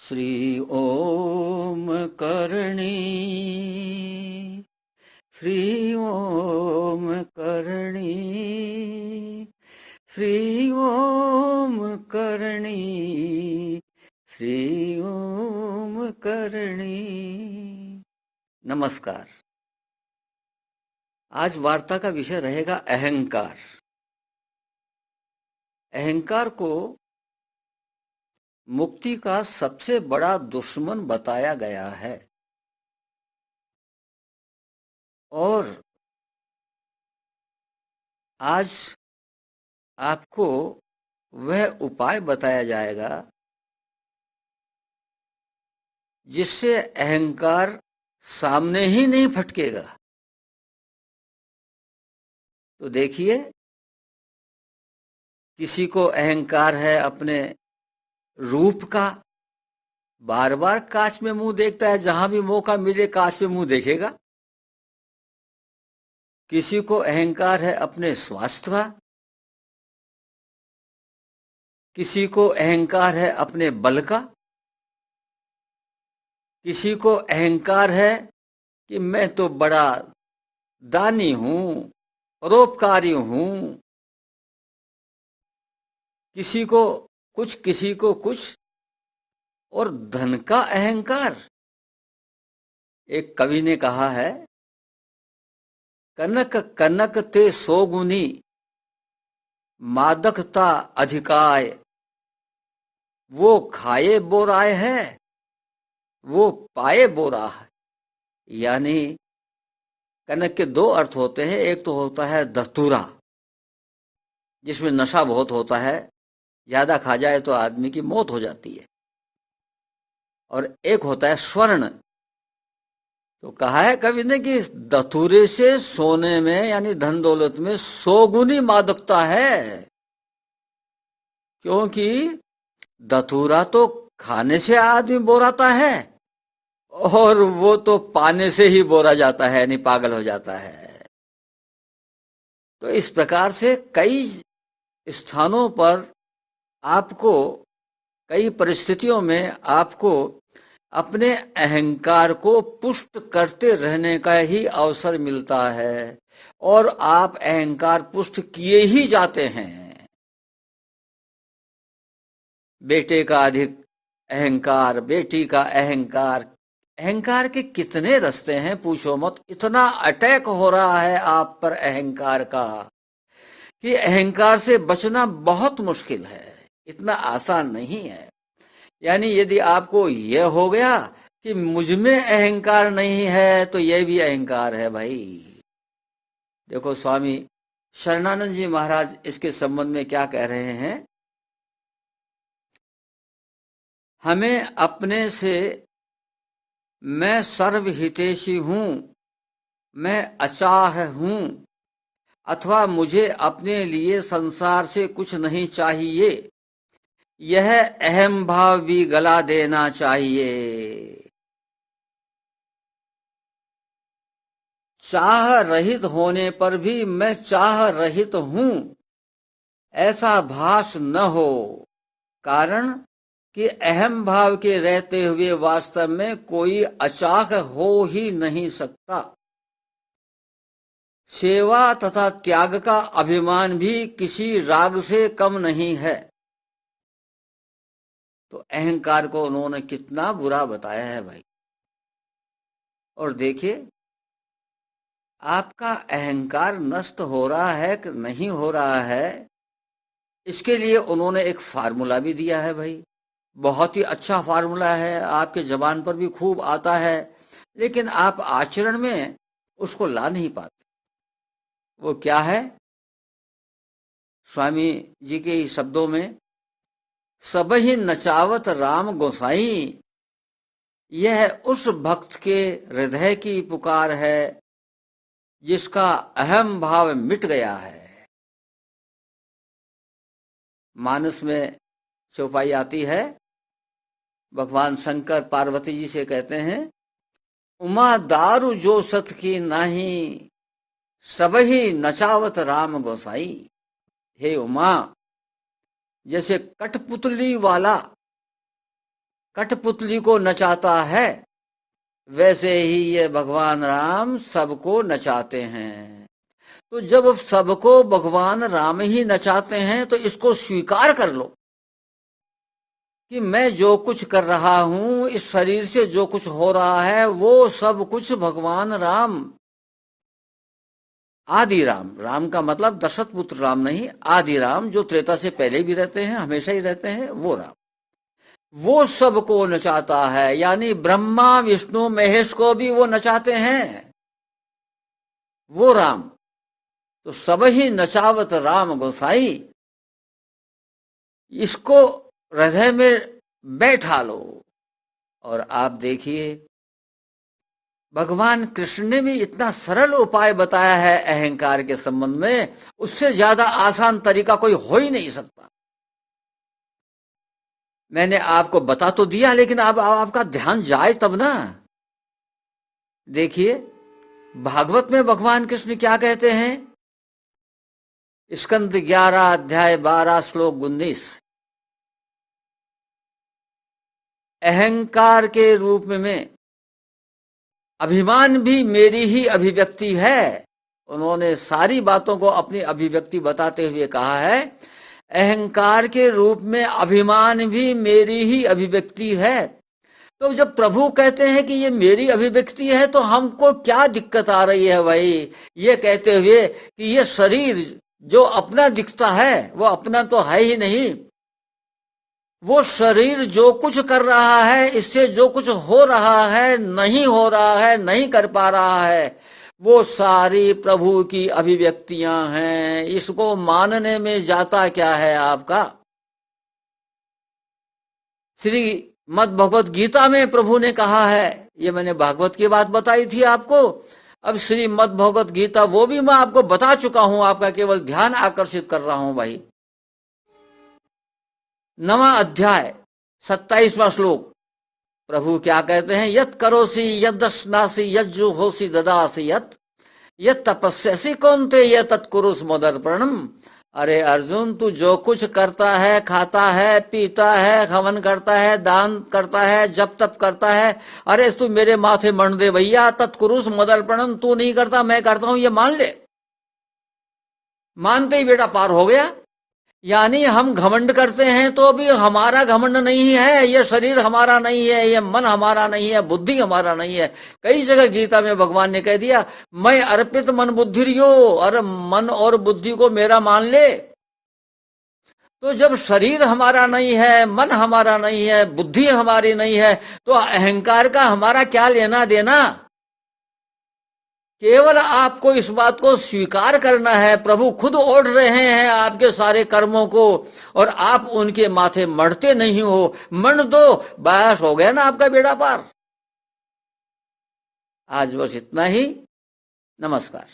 श्री ओम करणी, श्री ओम करणी, श्री ओम करणी, श्री ओम करणी। नमस्कार। आज वार्ता का विषय रहेगा अहंकार। अहंकार को मुक्ति का सबसे बड़ा दुश्मन बताया गया है और आज आपको वह उपाय बताया जाएगा जिससे अहंकार सामने ही नहीं फटकेगा। तो देखिए, किसी को अहंकार है अपने रूप का, बार बार कांच में मुंह देखता है, जहां भी मौका मिले कांच में मुंह देखेगा। किसी को अहंकार है अपने स्वास्थ्य का, किसी को अहंकार है अपने बल का, किसी को अहंकार है कि मैं तो बड़ा दानी हूं, परोपकारी हूं। किसी को कुछ और धन का अहंकार। एक कवि ने कहा है, कनक कनक ते सोगुनी, मादकता अधिकाय। वो खाए बोराय है, वो पाए बोरा है। यानी कनक के दो अर्थ होते हैं। एक तो होता है धतूरा, जिसमें नशा बहुत होता है, ज्यादा खा जाए तो आदमी की मौत हो जाती है। और एक होता है स्वर्ण। तो कहा है कवि ने कि धतूरे से सोने में यानी धन दौलत में 100 गुनी मादकता है। क्योंकि धतूरा तो खाने से आदमी बोराता है और वो तो पाने से ही बोरा जाता है, यानी पागल हो जाता है। तो इस प्रकार से कई स्थानों पर आपको, कई परिस्थितियों में आपको अपने अहंकार को पुष्ट करते रहने का ही अवसर मिलता है और आप अहंकार पुष्ट किए ही जाते हैं। बेटे का अधिक अहंकार, बेटी का अहंकार। अहंकार के कितने रास्ते हैं पूछो मत। इतना अटैक हो रहा है आप पर अहंकार का कि अहंकार से बचना बहुत मुश्किल है, इतना आसान नहीं है। यानी यदि आपको यह हो गया कि मुझ में अहंकार नहीं है तो यह भी अहंकार है भाई। देखो, स्वामी शरणानंद जी महाराज इसके संबंध में क्या कह रहे हैं। हमें अपने से मैं सर्वहितैषी हूं, मैं अचाह हूं, अथवा मुझे अपने लिए संसार से कुछ नहीं चाहिए, यह अहम भाव भी गला देना चाहिए। चाह रहित होने पर भी मैं चाह रहित हूं, ऐसा भास न हो। कारण कि अहम भाव के रहते हुए वास्तव में कोई अचाह हो ही नहीं सकता। सेवा तथा त्याग का अभिमान भी किसी राग से कम नहीं है। तो अहंकार को उन्होंने कितना बुरा बताया है भाई। और देखिए, आपका अहंकार नष्ट हो रहा है कि नहीं हो रहा है, इसके लिए उन्होंने एक फार्मूला भी दिया है भाई। बहुत ही अच्छा फार्मूला है, आपके जबान पर भी खूब आता है, लेकिन आप आचरण में उसको ला नहीं पाते। वो क्या है? स्वामी जी के शब्दों में, सबहि नचावत राम गोसाई। यह उस भक्त के हृदय की पुकार है जिसका अहम भाव मिट गया है। मानस में चौपाई आती है, भगवान शंकर पार्वती जी से कहते हैं, उमा दारू जो सत की नाही, सबही नचावत राम गोसाई। हे उमा, जैसे कठपुतली वाला कठपुतली को नचाता है, वैसे ही ये भगवान राम सबको नचाते हैं। तो जब सबको भगवान राम ही नचाते हैं तो इसको स्वीकार कर लो कि मैं जो कुछ कर रहा हूं, इस शरीर से जो कुछ हो रहा है, वो सब कुछ भगवान राम, आदि राम, राम का मतलब दशरथ पुत्र राम नहीं, आदि राम जो त्रेता से पहले भी रहते हैं, हमेशा ही रहते हैं, वो राम, वो सबको नचाता है। यानी ब्रह्मा विष्णु महेश को भी वो नचाते हैं, वो राम। तो सब ही नचावत राम गोसाई, इसको हृदय में बैठा लो। और आप देखिए भगवान कृष्ण ने भी इतना सरल उपाय बताया है अहंकार के संबंध में, उससे ज्यादा आसान तरीका कोई हो ही नहीं सकता। मैंने आपको बता तो दिया, लेकिन अब आपका ध्यान जाए तब ना। देखिए भागवत में भगवान कृष्ण क्या कहते हैं, स्कंद 11 अध्याय 12 श्लोक 19, अहंकार के रूप में अभिमान भी मेरी ही अभिव्यक्ति है। उन्होंने सारी बातों को अपनी अभिव्यक्ति बताते हुए कहा है, अहंकार के रूप में अभिमान भी मेरी ही अभिव्यक्ति है। तो जब प्रभु कहते हैं कि ये मेरी अभिव्यक्ति है, तो हमको क्या दिक्कत आ रही है भाई, ये कहते हुए कि ये शरीर जो अपना दिखता है वो अपना तो है ही नहीं, वो शरीर जो कुछ कर रहा है, इससे जो कुछ हो रहा है, नहीं हो रहा है, नहीं कर पा रहा है, वो सारी प्रभु की अभिव्यक्तियां हैं। इसको मानने में जाता क्या है आपका। श्री मद् भगवत गीता में प्रभु ने कहा है, ये मैंने भागवत की बात बताई थी आपको, अब श्री मद् भगवत गीता वो भी मैं आपको बता चुका हूं, आपका केवल ध्यान आकर्षित कर रहा हूं भाई। 9वां अध्याय 27वां श्लोक, प्रभु क्या कहते हैं, यत करोसी यद दशनासी यज्जु होसी ददासी यत तपस्यसी कौनते ये तत्कुरुष मोदर्पणम। अरे अर्जुन, तू जो कुछ करता है, खाता है, पीता है, हवन करता है, दान करता है, जप तप करता है, अरे तू मेरे माथे मंड दे भैया, तत्कुरुष मोदर्पणम, तू नहीं करता मैं करता हूं, ये मान ले। मानते ही बेटा पार हो गया। यानी हम घमंड करते हैं तो भी हमारा घमंड नहीं है, ये शरीर हमारा नहीं है, ये मन हमारा नहीं है, बुद्धि हमारा नहीं है। कई जगह गीता में भगवान ने कह दिया, मैं अर्पित मन बुद्धि रियो, और मन और बुद्धि को मेरा मान ले। तो जब शरीर हमारा नहीं है, मन हमारा नहीं है, बुद्धि हमारी नहीं है, तो अहंकार का हमारा क्या लेना देना। केवल आपको इस बात को स्वीकार करना है, प्रभु खुद ओढ़ रहे हैं आपके सारे कर्मों को, और आप उनके माथे मढ़ते नहीं हो। मण दो, बस हो गया ना आपका बेड़ा पार। आज बस इतना ही। नमस्कार।